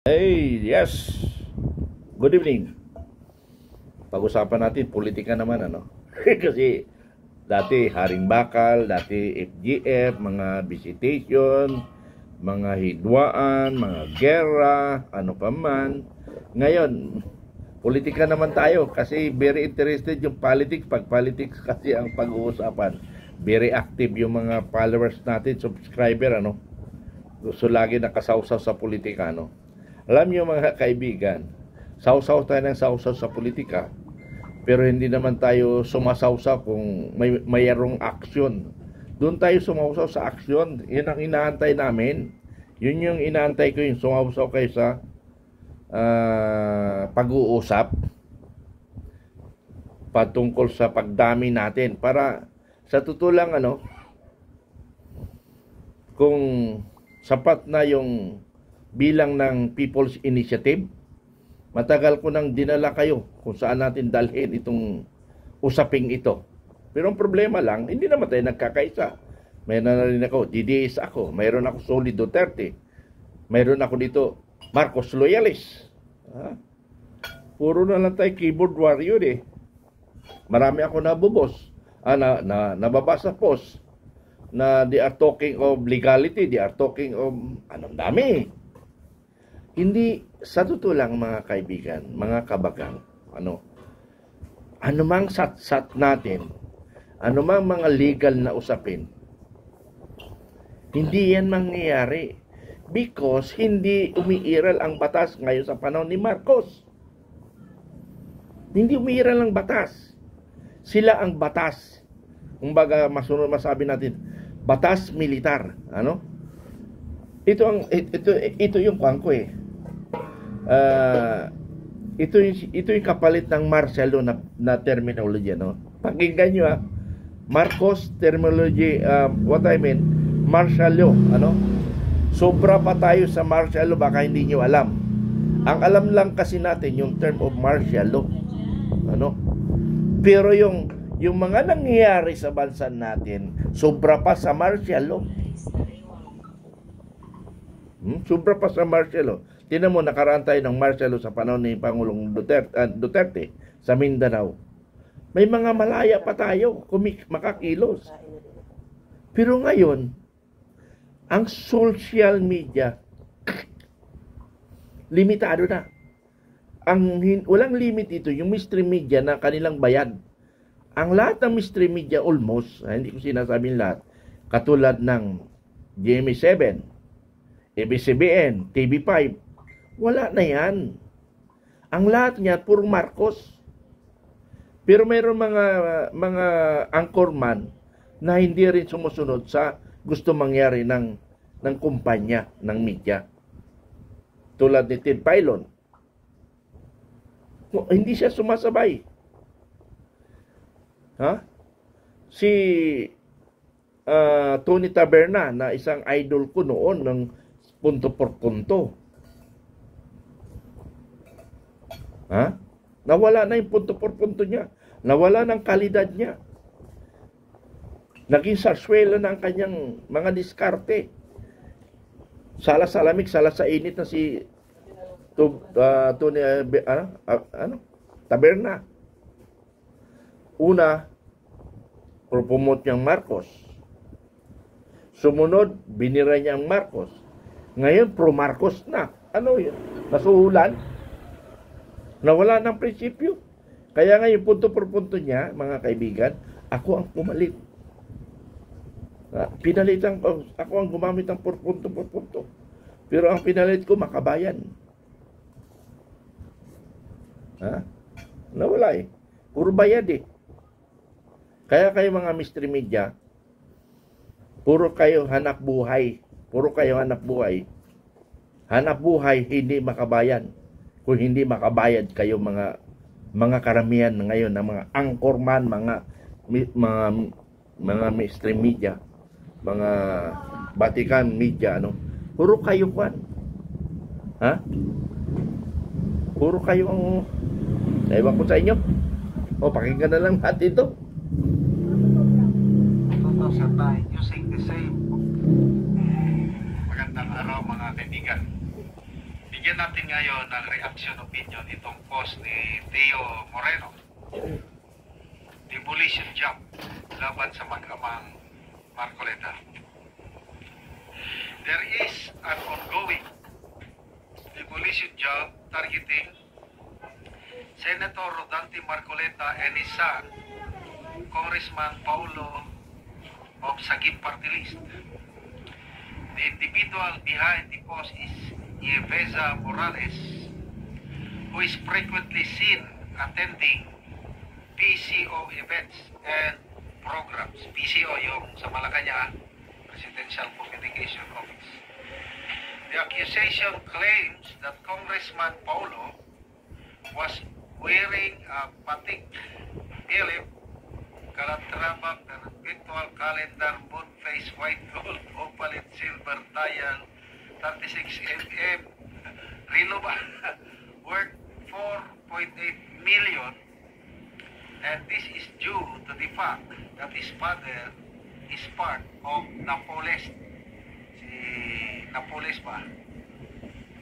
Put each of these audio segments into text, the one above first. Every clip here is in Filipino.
Hey, yes. Good evening. Pag-usapan natin politika naman Kasi dati Haring Bakal, dati FGF, mga visitation, mga hidwaan, mga gera, ano pa man. Ngayon, politika naman tayo kasi very interested yung politics. Pag politics kasi ang pag-uusapan, very active yung mga followers natin, subscriber Gusto lagi nakasawsaw sa politika Alam niyo mga kaibigan, sausaw tayo ng sausaw sa politika, pero hindi naman tayo sumasawsaw kung mayroong aksyon. Doon tayo sumausaw sa aksyon. Yun ang inaantay namin. Yun yung inaantay ko, yung sumausaw kayo sa pag-uusap patungkol sa pagdami natin. Para sa totoo lang kung sapat na yung bilang ng People's Initiative, matagal ko nang dinala kayo kung saan natin dalhin itong usaping ito. Pero ang problema lang, hindi naman tayo nagkakaisa. Mayroon na rin ako, DDS ako, mayroon ako Solid Duterte, mayroon ako dito Marcos Loyalist. Puro na lang tayo keyboard warrior Marami ako nabubos, nababasa post na they are talking of legality, they are talking of anong dami. Hindi, sa totoo lang mga kaibigan, mga kabagang, anumang sat-sat natin, anumang mga legal na usapin, hindi yan mangyayari because hindi umiiral ang batas ngayon sa panahon ni Marcos. Hindi umiiral ang batas. Sila ang batas. Kumbaga, masabi natin, batas militar. Ito yung kwangko ito yung kapalit ng martial law na terminology Pakinggan nyo Marcos terminology, what I mean, martial law sobra pa tayo sa martial law, baka hindi nyo alam. Ang alam lang kasi natin yung term of martial law pero yung mga nangyayari sa bansa natin sobra pa sa martial law. Sobra pa sa martial law. Tingnan mo, nakaraan tayo ng martial law sa panahon ni Pangulong Duterte sa Mindanao. May mga malaya pa tayo makakilos. Pero ngayon, ang social media limitado na. Walang limit ito, yung mainstream media na kanilang bayad. Ang lahat ng mainstream media almost, hindi ko sinasabing lahat, katulad ng GMA7, ABS-CBN, TV5, wala na yan. Ang lahat niya puro Marcos. Pero mayroon mga anchorman na hindi rin sumusunod sa gusto mangyari ng kumpanya, ng media. Tulad ni Ted Filon. Hindi siya sumasabay. Si Tony Taberna, na isang idol ko noon ng punto por punto. Nawala na yung punto por punto niya. Nawala ng kalidad niya. Naging sarsuela na ang kanyang mga diskarte. Sala sa lamig, sala sa init na si Tony Taberna. Una, promote niyang Marcos. Sumunod, binira niya ang Marcos. Ngayon, pro-Marcos na. Yun? Nasuhulan? Nawala ng prinsipyo. Kaya ngayon, punto por punto niya, mga kaibigan, ako ang pumalit. Pinalitan ko, ako ang gumamit ng por punto. Pero ang pinalit ko, makabayan. Nawala Puro bayad Kaya kayo mga mystery media, puro kayo hanap buhay. Hanap buhay, hindi makabayan. Kung hindi makabayad kayo mga karamihan ngayon ng mga anchorman, mga mainstream media, mga Vatican media, puro kayo puro kayo ang ewan ko sa inyo. Pakinggan na lang natin ito. Using the same. Magandang araw mga kaibigan. Bigyan natin ngayon ng reaction opinion itong post ni Teo Moreno. Demolition job laban sa mag-amang Marcoleta. There is an ongoing demolition job targeting Senator Rodante Marcoleta and his son, Congressman Paulo of Sagip Party List. The individual behind the post is Yeveza Morales, who is frequently seen attending PCO events and programs. PCO yung sa Malacanang, Presidential Communication Office. The accusation claims that Congressman Paulo was wearing a batik, Philip, Calatrava, virtual calendar, moon face, white gold, opaline, silver, dial, 36 mm, relo ba? Worth 4.8 million, and this is due to the fact that his father is part of Napoles. Si Napoles ba?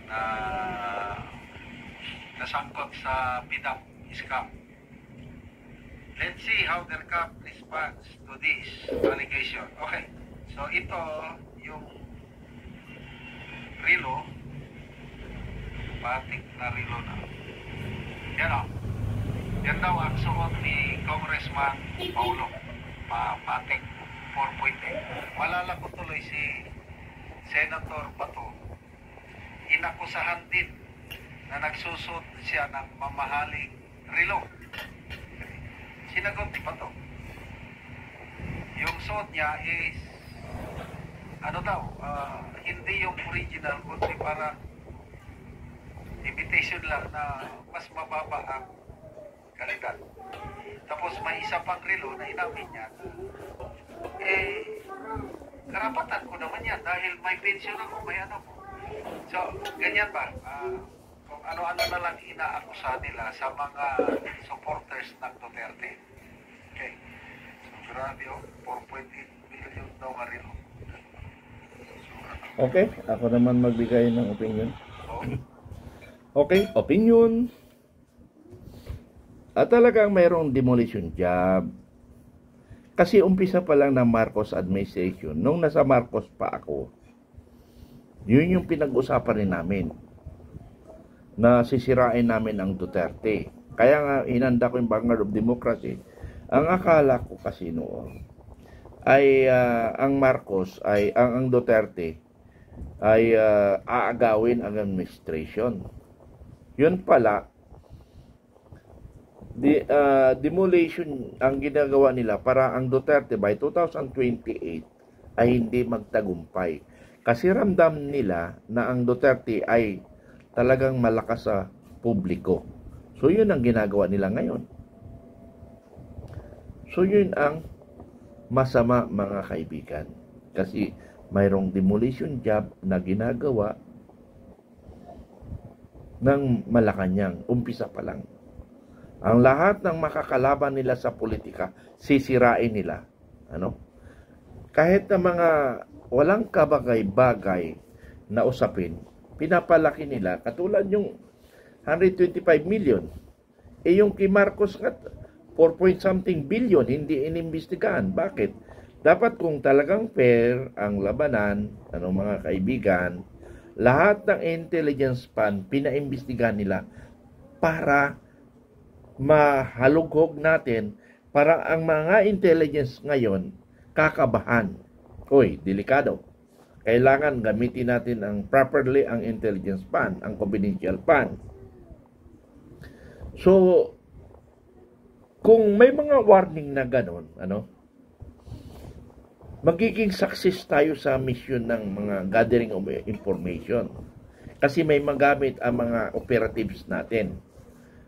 Na nasangkot sa PDAP scam. Let's see how the CAP responds to this allegation. Okay, so ito yung relo, batik na relo na. Yan o. Yan daw ang suot ni Congressman Paulo. Batik 4.8. Malala ko tuloy si Senator Bato. Inakusahan din na nagsusot siya ng mamahaling relo. Sinagot ni Bato. Yung suot niya is ano daw, hindi yung original, kundi para imitation lang na mas mababa ang kalidad. Tapos may isa pang relo na inamin niya. Karapatan ko naman yan dahil may pension ako, may ano ko. So, ganyan ba? Kung ano-ano na lang inaakusa nila sa mga supporters ng Duterte. Okay. So, grabe oh, 4.8 million daw nga relo. Okay, ako naman magbigay ng opinion. Oh. Okay, opinion. At talagang mayroong demolition job. Kasi umpisa pa lang ng Marcos administration, nung nasa Marcos pa ako, yun yung pinag-usapan rin namin, na sisirain namin ang Duterte. Kaya nga, hinanda ko yung Vanguard of Democracy. Ang akala ko kasi noon, ay ang Marcos, ay ang Duterte, ay aagawin ang administration. Yun pala, demolition ang ginagawa nila para ang Duterte by 2028 ay hindi magtagumpay. Kasi ramdam nila na ang Duterte ay talagang malakas sa publiko. So yun ang ginagawa nila ngayon. So yun ang masama, mga kaibigan. Kasi mayroong demolition job na ginagawa ng Malacanang, umpisa pa lang. Ang lahat ng makakalaban nila sa politika, sisirain nila. Ano? Kahit na mga walang kabagay-bagay na usapin, pinapalaki nila. Katulad yung 125 million. Yung kay Marcos nga, 4-point-something billion, hindi inimbestigahan. Bakit? Dapat kung talagang fair ang labanan, mga kaibigan, lahat ng intelligence pan, pinaimbestigahan nila para mahalughog natin, para ang mga intelligence ngayon kakabahan. Uy, delikado. Kailangan gamitin natin properly ang intelligence pan, ang confidential pan. So, kung may mga warning na ganon, magiging success tayo sa mission ng mga gathering of information. Kasi may magamit ang mga operatives natin.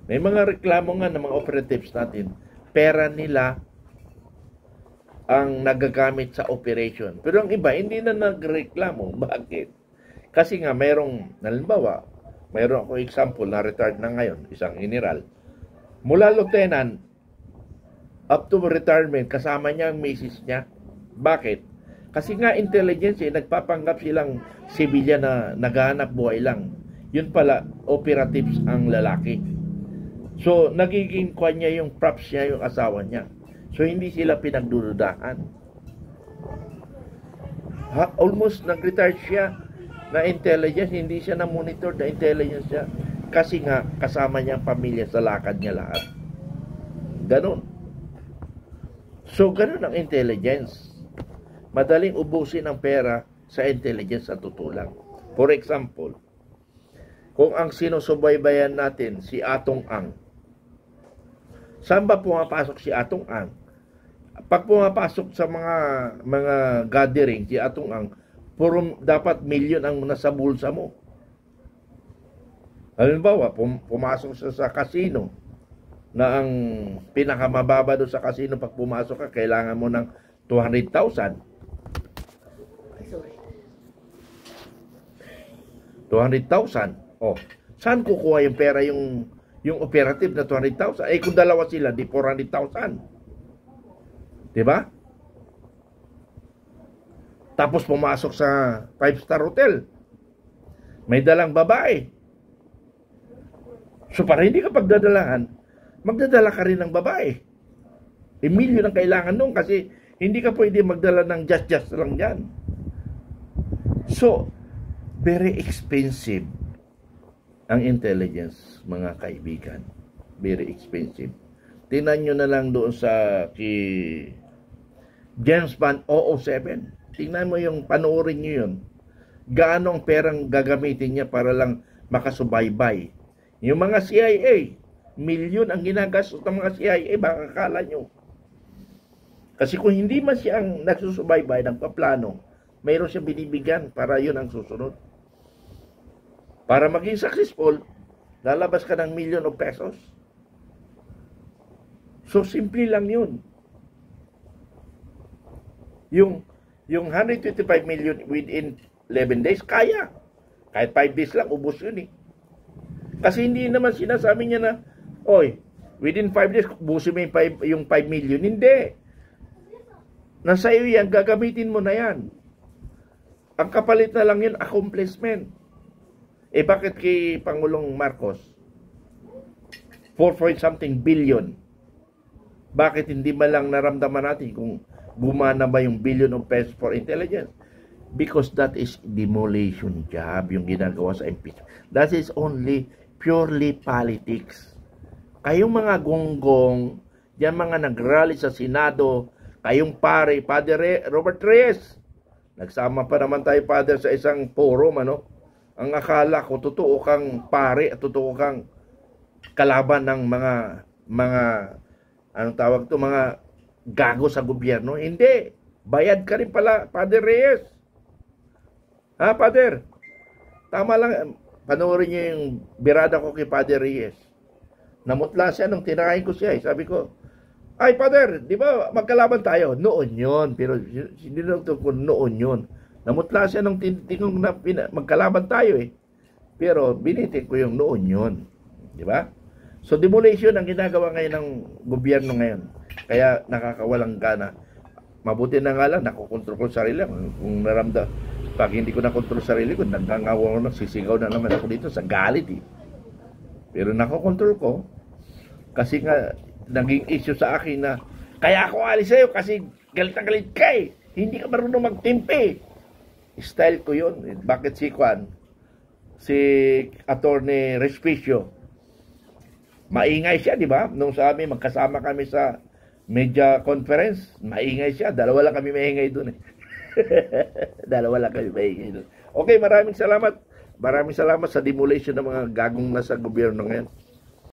May mga reklamo nga ng mga operatives natin, pera nila ang nagagamit sa operation. Pero ang iba, hindi na nagreklamo. Bakit? Kasi nga, mayroong, halimbawa, mayroong ako example na retired na ngayon, isang general. Mula lieutenant, up to retirement, kasama niya ang misis niya. Bakit? Kasi nga intelligence, nagpapanggap silang civilian na naghahanap buhay lang. Yun pala, operatives ang lalaki. So, nagiging kwa niya yung props niya, yung asawa niya. So, hindi sila pinagdududahan. Almost nag-retire siya na intelligence, hindi siya na-monitor na intelligence siya. Kasi nga, kasama niya ang pamilya sa lakad niya lahat. Ganon. So, ganon ang intelligence. Madaling ubusin ang pera sa intelligence sa tutulang. For example, kung ang sinusubaybayan natin si Atong Ang, saan ba pumapasok si Atong Ang? Pag pumapasok sa mga gathering si Atong Ang, puro dapat milyon ang nasa bulsa mo. Halimbawa, pumasok siya sa casino na ang pinakamababa doon sa casino pag pumasok ka, kailangan mo ng 200,000. 200,000. Oh, saan kukuha yung pera yung operative na 200,000? Eh kung dalawa sila, di 400,000. 'Di ba? Tapos pumasok sa 5-star hotel. May dalang babae. So para hindi ka pagdadalahan, magdadala ka rin ng babae. Milyon ang kailangan nung kasi hindi ka pwede magdala ng just lang yan. So, very expensive ang intelligence, mga kaibigan. Very expensive. Tingnan nyo na lang doon sa James Bond 007. Tingnan mo yung panoorin nyo yun. Gaano ang perang gagamitin niya para lang makasubaybay. Yung mga CIA, milyon ang ginagastos ng mga CIA, baka akala nyo. Kasi kung hindi man siya ang nagsusubaybay ng paplano, mayroon siya binibigyan para yun ang susunod. Para maging successful, lalabas ka ng million of pesos. So, simple lang yun. Yung 125 million within 11 days, kaya. Kahit 5 days lang, ubos yun eh. Kasi hindi naman sinasabi niya na, oy, within 5 days, ubusin mo yung 5 million. Hindi. Nasa iyo yan, gagamitin mo na yan. Ang kapalit na lang yun, accomplishment. Eh bakit kay Pangulong Marcos 4.something billion? Bakit hindi ba lang naramdaman natin kung gumana ba yung billion of pesos for intelligence? Because that is demolition job yung ginagawa sa impeachment. That is only purely politics. Kayong mga gonggong, yan mga nagrally sa Senado, kayong pare, Father Robert Reyes, nagsama pa naman tayo, Father, sa isang forum, ano? Ang akala ko, totoo kang pare at totoo kang kalaban ng mga anong tawag to, mga gago sa gobyerno. Hindi. Bayad ka rin pala, Father Reyes. Ha, Father? Tama lang. Panoorin niyo yung birada ko kay Father Reyes. Namutla siya nung tinakain ko siya. Sabi ko, ay, Father, di ba magkalaban tayo? Noon yun. Pero hindi na ito kung noon yun. Namutla siya nung tingong na magkalaban tayo eh. Pero binitin ko yung noon yun. Di ba? So demolition ang ginagawa ngayon ng gobyerno ngayon. Kaya nakakawalang gana. Mabuti na nga lang, nakokontrol ko sarili. Kung naramda, pag hindi ko nakontrol sarili ko, nagkangawa ko na, sisigaw na naman ako dito sa galit eh. Pero nakokontrol ko. Kasi nga, naging issue sa akin na, kaya ako alis sa'yo kasi galit na galit ka eh. Hindi ka marunong magtimpi. Style ko yun. Bakit si Attorney Respicio, maingay siya, di ba? Nung sa amin, magkasama kami sa media conference, maingay siya. Dalawa lang kami maingay dun eh. Dalawa lang kami maingay dun. Okay, maraming salamat. Maraming salamat sa demolition ng mga gagong nasa gobyerno ngayon.